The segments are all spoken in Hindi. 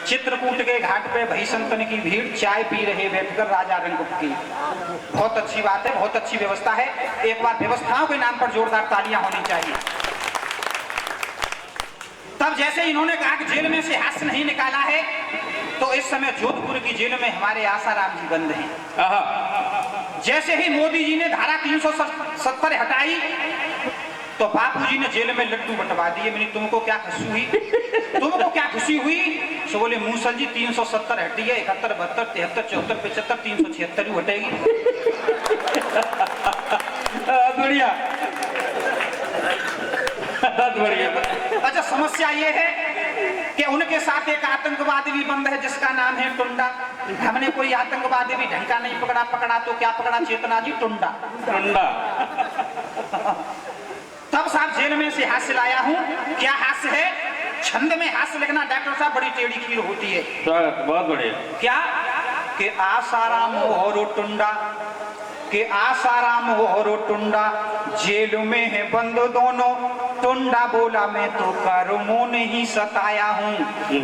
चित्रकूट के घाट पे भई संतन की भीड़, चाय पी रहे बैठकर राजा रंगूप की। बहुत अच्छी बात है, बहुत अच्छी व्यवस्था है। एक बार व्यवस्थाओं के नाम पर जोरदार तालियां होनी चाहिए। तब जैसे इन्होंने कहा कि जेल में से हास्य नहीं निकाला है, तो इस समय जोधपुर की जेल में हमारे आसाराम जी बंद हैं। जैसे ही मोदी जी ने धारा 370 हटाई, तो बापूजी ने जेल में लड्डू बंटवा दिए। मैंने तुमको क्या खुशी हुई, तुमको क्या खुशी हुई? तो बोले मूसल जी 370 हटी है, 71, 72, 73, 74, 75, 376 ही हटेगी। बढ़िया बढ़िया। अच्छा, समस्या ये है कि उनके साथ एक आतंकवादी भी बंद है जिसका नाम है टुंडा। हमने कोई आतंकवादी भी ढंग का नहीं पकड़ा तो क्या पकड़ा चेतना जी? टुंडा। तब साहब जेल में से हास्य लाया हूँ। क्या हास्य है? छंद में हास्य लिखना डॉक्टर साहब बड़ी टेढ़ी खीर होती है। बहुत बढ़िया। क्या कि आसाराम हो टुंडा, के आसाराम हो टुंडा, जेल में है बंद दोनों। टुंडा बोला मैं तो कर्मों नहीं सताया हूँ,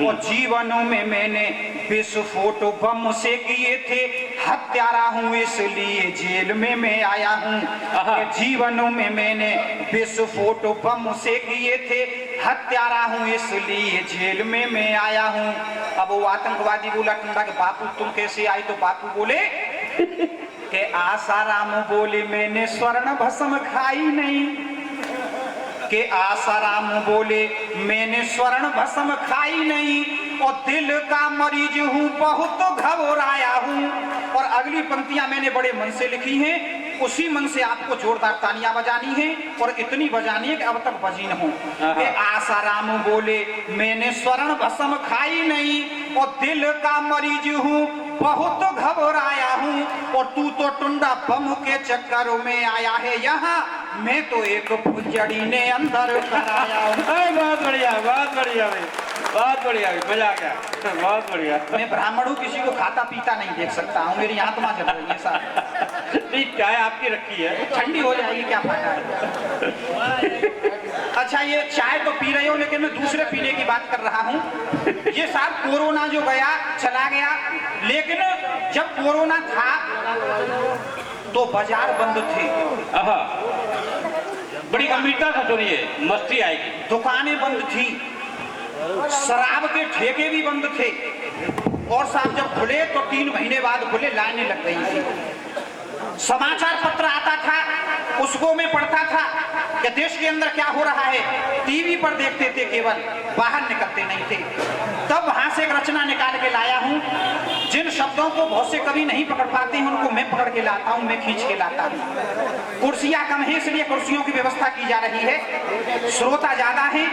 और जीवनों में मैंने विस्फोट बम से किए थे। हत्यारा हूँ इसलिए जेल में मैं आया हूँ। जीवनों में मैंने विस्फोट बम से किए थे। हत्यारा हूँ इसलिए जेल में मैं आया हूँ। अब वो आतंकवादी बोला टुंडा के बापू तुम कैसे आई? तो बापू बोले के आसाराम बोले मैंने स्वर्ण भस्म खाई नहीं। के आसाराम बोले मैंने स्वर्ण भस्म खाई नहीं, और दिल का मरीज हूँ बहुत घबराया हूँ। और अगली पंक्तियां मैंने बड़े मन से लिखी हैं, उसी मन से आपको जोरदार तालियां बजानी है, और इतनी बजानी है कि अब तक बजी न हो। के आसाराम बोले मैंने स्वर्ण भस्म खाई नहीं, और दिल का मरीज हूँ बहुत घबराया हूँ। और तू तो टुंडा बम के चक्कर में आया है यहाँ, मैं तो एक फुजड़ी ने अंदर कराया हूँ। बहुत बढ़िया, बहुत बढ़िया भाई, बहुत बढ़िया, मजा आ गया, बहुत बढ़िया। मैं ब्राह्मण हूँ, किसी को खाता पीता नहीं देख सकता हूँ, मेरी आत्मा जल रही है साहब। ठीक, चाय आपकी रखी है, ठंडी हो जाएगी, क्या फायदा है। अच्छा, ये चाय तो पी रहे हो, लेकिन मैं दूसरे पीने की बात कर रहा हूँ। ये साहब कोरोना जो गया चला गया, लेकिन जब कोरोना था तो बाजार बंद थे। बड़ी गंभीरता से सुनिए, मस्ती आएगी। दुकानें बंद थी, शराब के ठेके भी बंद थे, और साहब जब खुले तो 3 महीने बाद खुले, लाइनें लग गई थी। समाचार पत्र आता था, उसको मैं पढ़ता था कि देश के अंदर क्या हो रहा है। टीवी पर देखते थे केवल, बाहर निकलते नहीं थे। तब वहां से एक रचना निकाल के लाया हूं। जिन शब्दों को बहुत से कभी नहीं पकड़ पाते हैं, उनको मैं पकड़ के लाता हूं, मैं खींच के लाता हूं। कुर्सियां कम है, इसलिए कुर्सियों की व्यवस्था की जा रही है। श्रोता ज्यादा है,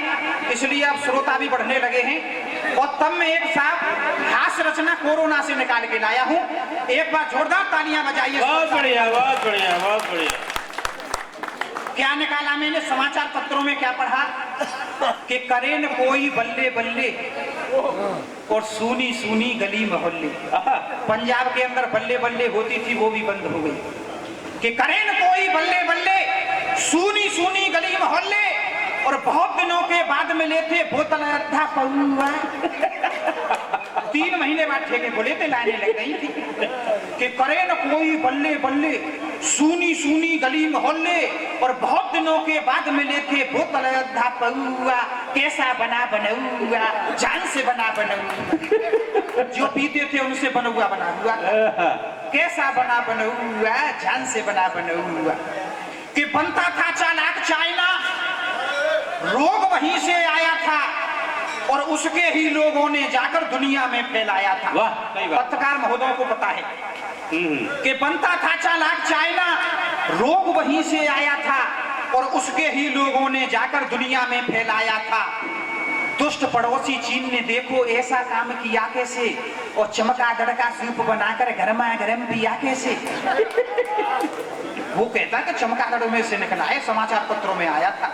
इसलिए अब श्रोता भी बढ़ने लगे हैं। और तब मैं एक साहब हास्य रचना कोरोना से निकाल के लाया हूं। एक बार जोरदार तालियां बजाइए। बहुत बढ़िया, बहुत बढ़िया, बहुत बढ़िया। क्या निकाला मैंने? समाचार पत्रों में क्या पढ़ा कि करे न कोई बल्ले बल्ले, और सुनी सुनी गली मोहल्ले। पंजाब के अंदर बल्ले बल्ले होती थी, वो भी बंद हो गई। कि करे न कोई बल्ले बल्ले, सुनी सुनी गली मोहल्ले, और बहुत दिनों के बाद मिले थे बोतल अद्धा पौआ। 3 महीने बाद ठेके बोले थे, लाइनें लग गई थी। कि करे न कोई बल्ले बल्ले, सुनी सुनी गली मोहल्ले, और बहुत दिनों के बाद मिले थे बोतल अद्धा पौआ। कैसा बना बनौआ, जान से बना बनौआ। जो पीते थे उनसे बनौआ बना हुआ। कैसा बना बनौआ, जान से बना बनौआ। कि बनता था चालाक चाइना, रोग वहीं से आया था, और उसके ही लोगों ने जाकर दुनिया में फैलाया था। पत्रकार महोदयों को पता है कि बनता था चालाक चाइना, रोग वहीं से आया था, और उसके ही लोगों ने जाकर दुनिया में फैलाया था। दुष्ट पड़ोसी चीन ने देखो ऐसा काम किया कैसे, और चमका दड़का सूप बनाकर गरमा गरम पिया कैसे। वो कहता कि चमकादड़ों में से निकला है, समाचार पत्रों में आया था।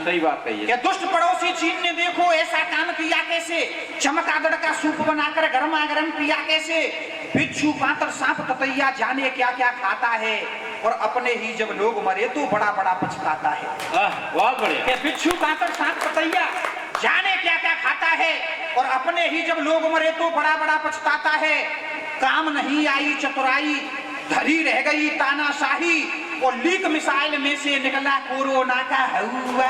सही बात कही है। दुष्ट पड़ोसी चीन ने देखो ऐसा काम किया कैसे, चमकादड़ का सूप बनाकर गरमा गरम पिया कैसे। बिच्छू पातर सांप ततैया जाने क्या क्या खाता है, और अपने ही जब लोग मरे तो बड़ा बड़ा पछताता है। बहुत बढ़िया। बिच्छू पातर सांप ततैया जाने क्या क्या खाता है, और अपने ही जब लोग मरे तो बड़ा बड़ा पछताता है। काम नहीं आई चतुराई, धरी रह गई तानाशाही, और लीक मिसाइल में से निकला कोरोना का हवा।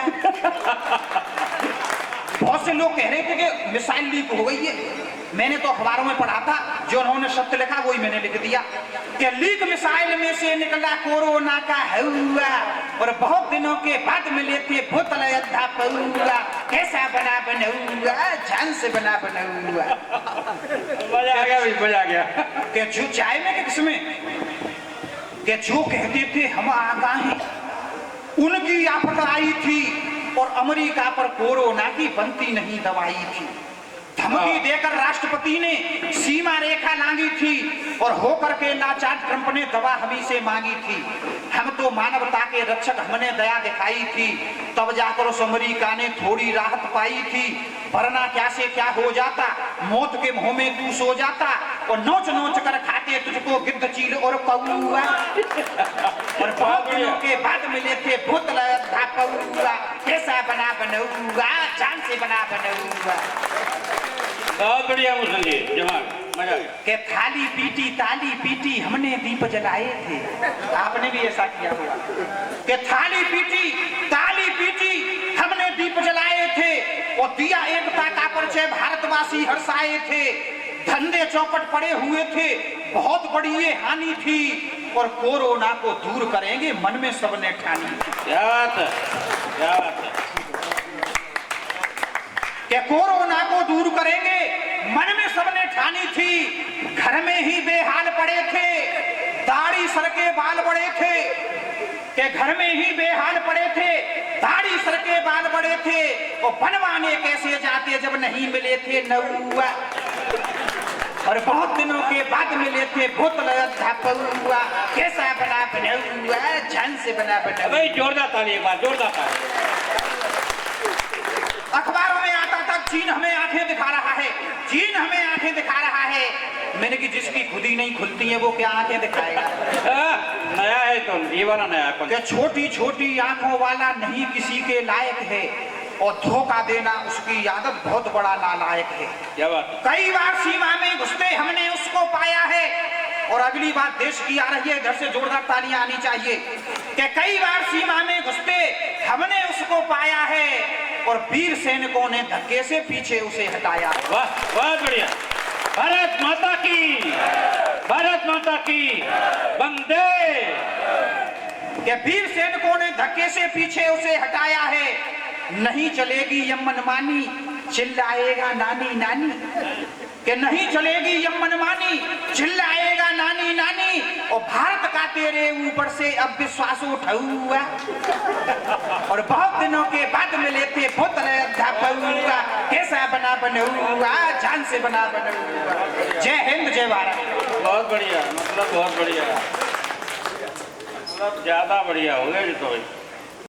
बहुत से लोग कह रहे थे कि मिसाइल लीक हो गई है। मैंने तो अखबारों में पढ़ा था, जो उन्होंने शब्द लिखा वही मैंने लिख दिया कि लीक मिसाइल में से निकला कोरोना का हवा, और बहुत दिनों के बाद मिले थे बोतल अद्धा पौआ, कैसा बना बनौआ, जान से बना बनौआ। मजा आ गया भाई, मजा आ गया। कि जो चाय में कि किसमें, कि जो कहते थे हम आगाह हैं, उनकी आफत आई थी, और अमेरिका पर कोरोना की बनती नहीं दवाई थी। धमकी देकर राष्ट्रपति ने सीमा रेखा लांगी थी, और होकर के लाचार ट्रंप ने दवा हमी से मांगी थी। हम तो मानवता के रक्षक, हमने दया दिखाई थी, तब जाकर उस अमेरिका ने थोड़ी राहत पाई थी। वरना क्या से क्या हो जाता, मौत के मुंह में तू सो जाता, और नोच नोच कर खाते तुझको गिद्ध, चील और कौआ। और बहुत दिनों के बाद मिले थे बोतल अद्धा पौआ, कैसा बना बनौआ, जान से बना बनौआ। बहुत बढ़िया मुझे जी, जवान मजा आ गया। के थाली पीटी ताली पीटी हमने दीप जलाए थे, आपने भी ऐसा किया होगा। के थाली पीटी ताली पीटी हमने दीप जलाए थे, और दिया एकता का परिचय भारतवासी हर्षाए थे। धंधे चौपट पड़े हुए थे, बहुत बड़ी ये हानि थी, और कोरोना को दूर करेंगे मन में सबने ठानी थी। क्या बात है, क्या बात है। कि कोरोना को दूर करेंगे मन में सबने ठानी थी। घर में ही बेहाल पड़े थे, दाढ़ी सर के बाल बड़े थे, कि घर में ही बेहाल पड़े थे, दाढ़ी सर के बाल बड़े थे, और बनवाने कैसे जाते जब नहीं मिले थे नौआ। और बहुत दिनों के बाद मिले थे बोतल अद्धा पौआ, कैसा बना बनौआ, जान से बना बनौआ। भाई जोरदार ताली, एक बार जोरदार ताली। अखबारों में आता था चीन हमें आंखें दिखा रहा है, चीन हमें आंखें दिखा रहा है। मैंने कि जिसकी खुद ही नहीं खुलती है वो क्या आंखें दिखाएगा। नया है तो ये वाला नया है। क्या छोटी छोटी आंखों वाला नहीं किसी के लायक है, और धोखा देना उसकी आदत बहुत बड़ा नालायक है। क्या बात है। कई बार सीमा में घुसते हमने उसको पाया है, और अगली बात देश की आ रही है, इधर से जोरदार तालियां आनी चाहिए। कि कई बार सीमा में घुसते हमने उसको पाया है, और वीर सैनिकों ने धक्के से पीछे उसे हटाया। वाह, बहुत बढ़िया। भारत माता की, भारत माता की वंदे। कि वीर सैनिकों ने धक्के से पीछे उसे हटाया है। नहीं चलेगी ये मनमानी, चिल्लाएगा नानी नानी। कि नहीं चलेगी ये मनमानी, चिल्लाएगा नानी नानी, और भारत का तेरे ऊपर से अब विश्वास उठा हुआ। और बहुत दिनों के बाद मिले थे बोतल अद्धा पौआ, कैसा बना बनौआ, जान से बना बनौआ। जय हिंद, जय भारत। बहुत बढ़िया, मतलब बहुत बढ़िया, मतलब ज्यादा बढ़िया हो गया जी तो भाई।